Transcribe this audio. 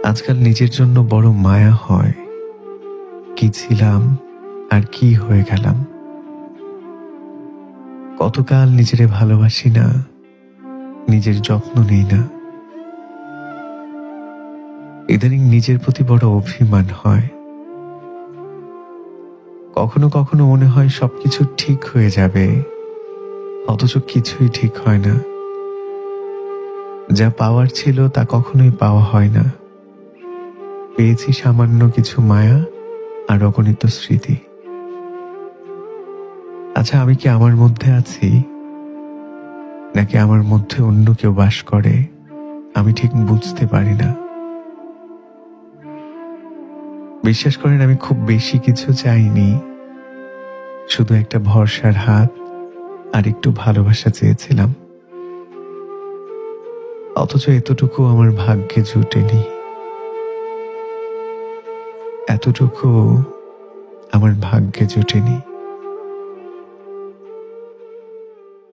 আজকাল নিজের জন্য বড় মায়া হয়। কি ছিলাম আর কি হয়ে গেলাম। কতকাল নিজেরে ভালোবাসি না, নিজের যত্ন নেই না। ইদানিং নিজের প্রতি বড় অভিমান হয়। কখনো কখনো মনে হয় সবকিছু ঠিক হয়ে যাবে, অথচ কিছুই ঠিক হয় না। যা পাওয়ার ছিল তা কখনোই পাওয়া হয় না। পেয়েছি সামান্য কিছু মায়া আর অগণিত স্মৃতি। আচ্ছা, আমি কি আমার মধ্যে আছি, নাকি আমার মধ্যে অন্য কেউ বাস করে? আমি ঠিক বুঝতে পারি না। বিশ্বাস করেন, আমি খুব বেশি কিছু চাইনি, শুধু একটা ভরসার হাত আর একটু ভালোবাসা চেয়েছিলাম। অথচ এতটুকু আমার ভাগ্যে জুটেনি, এতটুকু আমার ভাগ্যে জুটেনি।